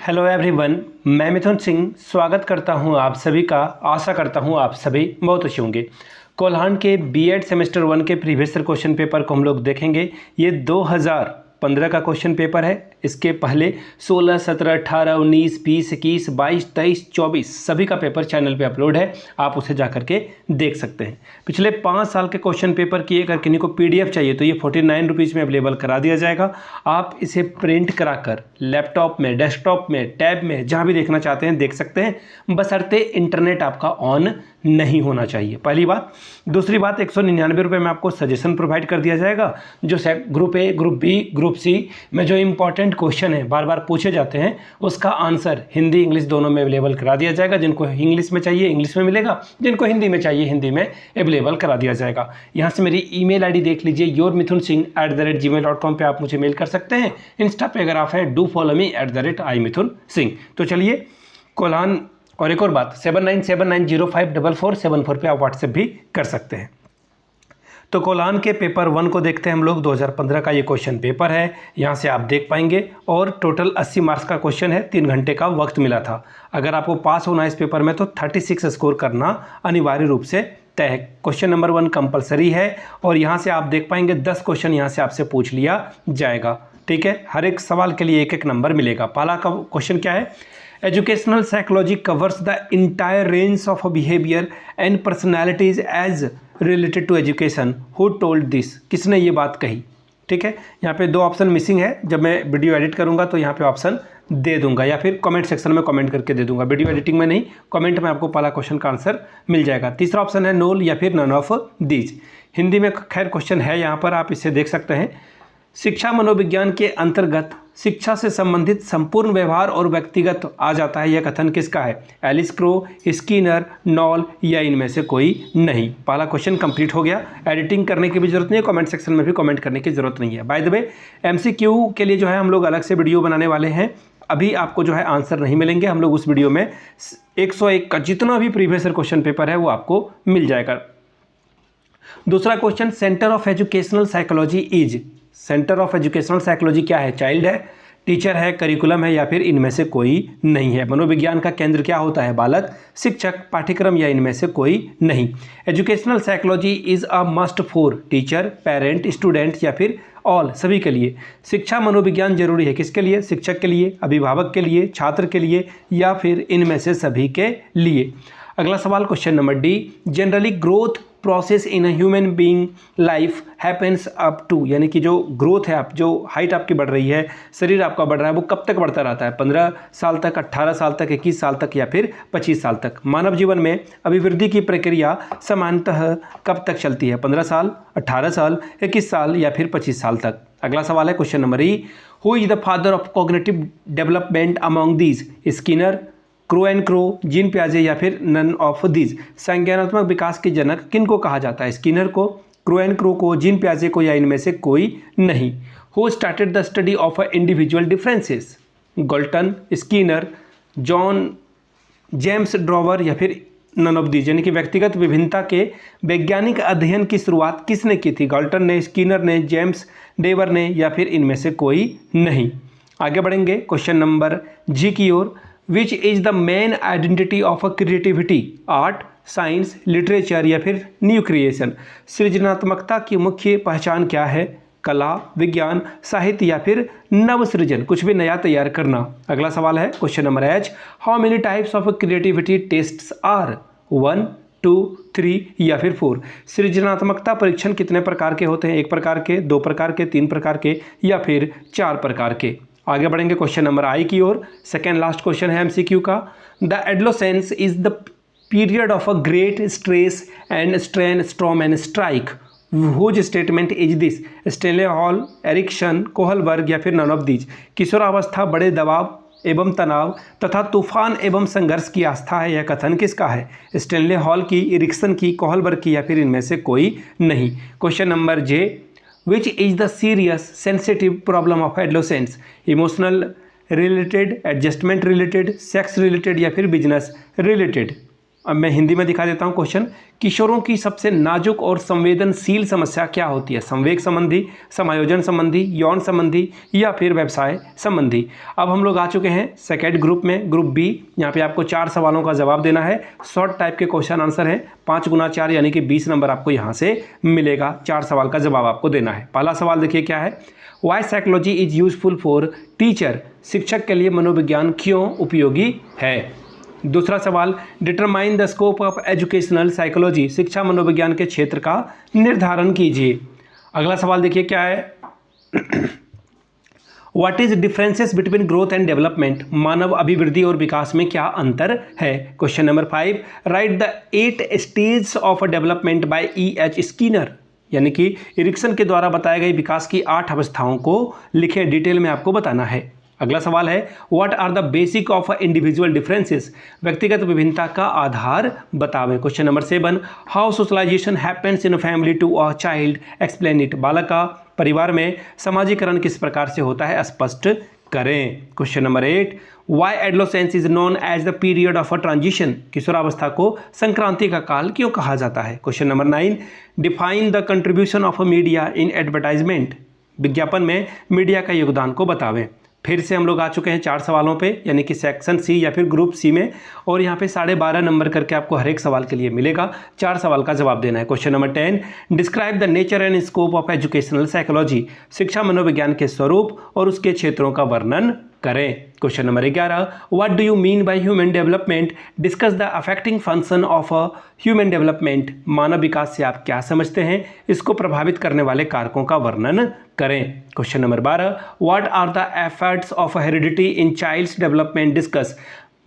Hello everyone, मैं मिथुन सिंह स्वागत करता हूं आप सभी का। आशा करता हूं आप सभी बहुत अच्छे होंगे। कोल्हान के बीएड सेमेस्टर 1 के प्रीवियस ईयर क्वेश्चन पेपर को हम लोग देखेंगे। ये 2015 का क्वेश्चन पेपर है। इसके पहले 16, 17, 18, 19, 20, 21, 22, 23, 24 सभी का पेपर चैनल पे अपलोड है। आप उसे जा करके देख सकते हैं। पिछले 5 साल के क्वेश्चन पेपर की अगर किन्हीं को पीडीएफ चाहिए तो ये 49 रुपीज़ में अवेलेबल करा दिया जाएगा। आप इसे प्रिंट कराकर लैपटॉप में, डेस्कटॉप में, टैब में जहाँ भी देखना चाहते हैं देख सकते हैं, बशर्ते इंटरनेट आपका ऑन नहीं होना चाहिए। पहली बात। दूसरी बात, 199 रुपये में आपको सजेशन प्रोवाइड कर दिया जाएगा। जो group A, group B, group C में जो इंपॉर्टेंट क्वेश्चन है बार बार पूछे जाते हैं उसका आंसर हिंदी इंग्लिश दोनों में अवेलेबल करा दिया जाएगा। जिनको इंग्लिश में चाहिए इंग्लिश में मिलेगा, जिनको हिंदी में चाहिए हिंदी में अवेलेबल करा दिया जाएगा। यहाँ से मेरी ईमेल आईडी देख लीजिए, yourmithunSingh@gmail.com पे आप मुझे मेल कर सकते हैं। इंस्टा पे अगर आप हैं डू फॉलो मी @iMithunSingh। तो चलिए कोल्हान। और एक और बात, 7979054474 पे आप व्हाट्सएप भी कर सकते हैं। तो कोल्हान के पेपर 1 को देखते हैं हम लोग। 2015 का ये क्वेश्चन पेपर है, यहाँ से आप देख पाएंगे। और टोटल 80 मार्क्स का क्वेश्चन है, 3 घंटे का वक्त मिला था। अगर आपको पास होना है इस पेपर में तो 36 स्कोर करना अनिवार्य रूप से तय है। क्वेश्चन नंबर 1 कंपलसरी है और यहाँ से आप देख पाएंगे 10 क्वेश्चन यहाँ से आपसे पूछ लिया जाएगा। ठीक है, हर एक सवाल के लिए 1-1 नंबर मिलेगा। पहला का क्वेश्चन क्या है? Educational psychology covers the entire range of behaviour and personalities as related to education. Who told this? किसने ये बात कही? ठीक है, यहाँ पे 2 ऑप्शन मिसिंग है। जब मैं वीडियो एडिट करूँगा तो यहाँ पे ऑप्शन दे दूंगा या फिर कमेंट सेक्शन में कमेंट करके दे दूंगा। वीडियो एडिटिंग में नहीं, कमेंट में आपको पहला क्वेश्चन का आंसर मिल जाएगा। तीसरा ऑप्शन है नोल या फिर नन ऑफ दीज। हिंदी में खैर क्वेश्चन है यहाँ पर, आप इसे देख सकते हैं। शिक्षा मनोविज्ञान के अंतर्गत शिक्षा से संबंधित संपूर्ण व्यवहार और व्यक्तिगत आ जाता है। यह कथन किसका है? एलिस क्रो, स्किनर, नॉल या इनमें से कोई नहीं। पहला क्वेश्चन कंप्लीट हो गया। एडिटिंग करने की भी जरूरत नहीं है, कमेंट सेक्शन में भी कमेंट करने की जरूरत नहीं है। बाय द वे, एमसीक्यू के लिए जो है हम लोग अलग से वीडियो बनाने वाले हैं। अभी आपको जो है आंसर नहीं मिलेंगे। हम लोग उस वीडियो में 101 का जितना भी प्रीवियस ईयर क्वेश्चन पेपर है वो आपको मिल जाएगा। दूसरा question, centre of educational psychology is. Centre of educational psychology क्या है? चाइल्ड है, टीचर है, करिकुलम है या फिर इनमें से कोई नहीं है। मनोविज्ञान का केंद्र क्या होता है? बालक, शिक्षक, पाठ्यक्रम या इनमें से कोई नहीं। Educational psychology is a must for teacher, parent, student या फिर ऑल, सभी के लिए। शिक्षा मनोविज्ञान जरूरी है किसके लिए? शिक्षक के लिए, अभिभावक के लिए, छात्र के लिए या फिर इनमें से सभी के लिए। अगला सवाल question number D, generally growth process in human being life happens up to, यानी कि जो ग्रोथ है, आप जो हाइट आपकी बढ़ रही है, शरीर आपका बढ़ रहा है, वो कब तक बढ़ता रहता है? 15 साल तक, 18 साल तक, 21 साल तक या फिर 25 साल तक। मानव जीवन में अभिवृद्धि की प्रक्रिया सामान्यतः कब तक चलती है? 15 साल, 18 साल, 21 साल या फिर 25 साल तक। अगला सवाल है question number E, who is the father of cognitive development among these? Skinner, Crow and Crow, Jean प्याजे या फिर नन ऑफ दीज। संज्ञानात्मक विकास के जनक किन को कहा जाता है? स्किनर को, क्रो एंड क्रो को, जीन प्याजे को या इनमें से कोई नहीं। Who started the study of individual differences? Galton, Skinner, John, James drawer या फिर नन ऑफ दीज। यानी कि व्यक्तिगत विभिन्नता के वैज्ञानिक अध्ययन की शुरुआत किसने की थी? गॉल्टन ने, स्किनर ने, जेम्स डेवर ने या फिर इनमें से कोई नहीं। आगे बढ़ेंगे क्वेश्चन नंबर जी की ओर। Which is the main identity of a creativity? Art, science, literature या फिर न्यू क्रिएशन। सृजनात्मकता की मुख्य पहचान क्या है? कला, विज्ञान, साहित्य या फिर नव सृजन, कुछ भी नया तैयार करना। अगला सवाल है question number H, how many types of creativity tests are? 1, 2, 3 या फिर 4। सृजनात्मकता परीक्षण कितने प्रकार के होते हैं? 1 प्रकार के, 2 प्रकार के, 3 प्रकार के या फिर 4 प्रकार के। आगे बढ़ेंगे क्वेश्चन नंबर आई की ओर। सेकेंड लास्ट क्वेश्चन है एमसीक्यू का। The adolescence is the period of a great stress and strain, storm and strike. Whose statement is this? Stanley Hall, Erikson, Kohlberg या फिर नन ऑफ दीज। किशोरावस्था बड़े दबाव एवं तनाव तथा तूफान एवं संघर्ष की आस्था है। यह कथन किसका है? स्टेनले हॉल की, एरिक्सन की, कोहलबर्ग की या फिर इनमें से कोई नहीं। Question number J, which is the serious sensitive problem of adolescents? Emotional related, adjustment related, sex related या फिर बिजनेस रिलेटेड। अब मैं हिंदी में दिखा देता हूँ क्वेश्चन। किशोरों की सबसे नाजुक और संवेदनशील समस्या क्या होती है? संवेग संबंधी, समायोजन संबंधी, यौन संबंधी या फिर व्यवसाय संबंधी। अब हम लोग आ चुके हैं सेकेंड ग्रुप में, ग्रुप बी। यहाँ पे आपको 4 सवालों का जवाब देना है। शॉर्ट टाइप के क्वेश्चन आंसर है। 5 गुना 4 यानी कि 20 नंबर आपको यहाँ से मिलेगा। 4 सवाल का जवाब आपको देना है। पहला सवाल देखिए क्या है, why psychology is useful for teacher. शिक्षक के लिए मनोविज्ञान क्यों उपयोगी है? दूसरा सवाल, determine the scope of educational psychology. शिक्षा मनोविज्ञान के क्षेत्र का निर्धारण कीजिए। अगला सवाल देखिए क्या है, what is differences between growth and development. मानव अभिवृद्धि और विकास में क्या अंतर है? Question number 5, write the 8 stage of development by E.H. Skinner. यानी कि इरिक्सन के द्वारा बताए गए विकास की 8 अवस्थाओं को लिखें, डिटेल में आपको बताना है। अगला सवाल है, what are the basic of individual differences. व्यक्तिगत विभिन्नता का आधार बतावें। Question number 7, how socialization happens in family to a child, explain it. बालक का परिवार में समाजीकरण किस प्रकार से होता है, स्पष्ट करें। Question number 8, why adolescence is known as the period of a transition. किशोरावस्था को संक्रांति का काल क्यों कहा जाता है? Question number 9, define the contribution of media in advertisement. विज्ञापन में मीडिया का योगदान को बतावें। फिर से हम लोग आ चुके हैं 4 सवालों पे, यानी कि सेक्शन सी या फिर ग्रुप सी में, और यहाँ पे 12.5 नंबर करके आपको हर एक सवाल के लिए मिलेगा। 4 सवाल का जवाब देना है। Question number 10, describe the nature and scope of educational psychology. शिक्षा मनोविज्ञान के स्वरूप और उसके क्षेत्रों का वर्णन करें। Question number 11, what do you mean by human development, discuss the affecting function of human development. मानव विकास से आप क्या समझते हैं, इसको प्रभावित करने वाले कारकों का वर्णन करें। Question number 12, what are the efforts of heredity in child's development, discuss.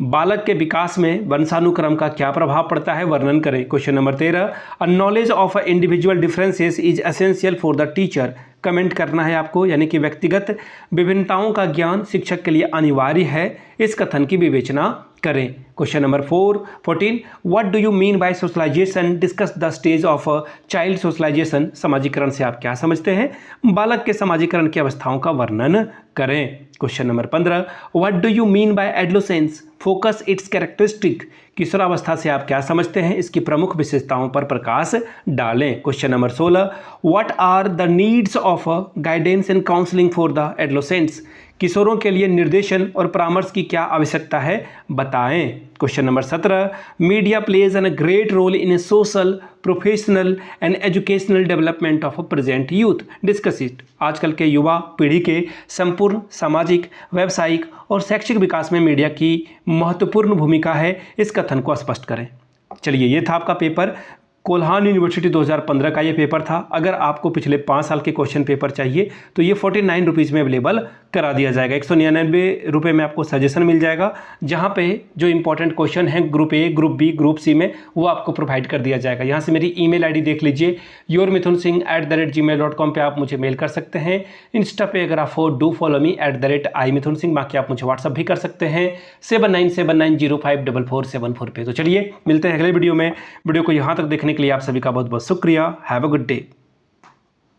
बालक के विकास में वंशानुक्रम का क्या प्रभाव पड़ता है, वर्णन करें। Question number 13, a knowledge of individual differences is essential for the teacher. Comment करना है आपको, यानी कि व्यक्तिगत विभिन्नताओं का ज्ञान शिक्षक के लिए अनिवार्य है, इस कथन की विवेचना करें। Question number 14, what do you mean by socialization, discuss the stage of child socialization. समाजीकरण से आप क्या समझते हैं, बालक के समाजीकरण की अवस्थाओं का वर्णन करें। Question number 15, what do you mean bye adolescence, focus it's characteristic. किशोरावस्था से आप क्या समझते हैं, इसकी प्रमुख विशेषताओं पर प्रकाश डालें। Question number 16, what are the needs of guidance and counselling for the adolescents. किशोरों के लिए निर्देशन और परामर्श की क्या आवश्यकता है, बताएं। Question number 17, media plays an great role in social, professional and educational development of present youth, discuss it. आजकल के युवा पीढ़ी के संपूर्ण सामाजिक, व्यावसायिक और शैक्षिक विकास में मीडिया की महत्वपूर्ण भूमिका है, इस कथन को स्पष्ट करें। चलिए, ये था आपका पेपर। कोल्हान यूनिवर्सिटी 2015 का ये पेपर था। अगर आपको पिछले 5 साल के क्वेश्चन पेपर चाहिए तो ये 49 रुपीज़ में अवेलेबल करा दिया जाएगा। 199 रुपये में आपको सजेशन मिल जाएगा, जहाँ पे जो इंपॉर्टेंट क्वेश्चन हैं group A, group B, group C में, वो आपको प्रोवाइड कर दिया जाएगा। यहाँ से मेरी ईमेल आईडी देख लीजिए, yourmithunsingh@gmail.com पे आप मुझे मेल कर सकते हैं। इंस्टा पे अगर आप हो, डू फॉलो मी @imithunsingh। बाकी आप मुझे व्हाट्सअप भी कर सकते हैं 7979054474 पे। तो चलिए, मिलते हैं अगले वीडियो में। वीडियो को यहाँ तक देखने के लिए आप सभी का बहुत बहुत शुक्रिया। Have a good day.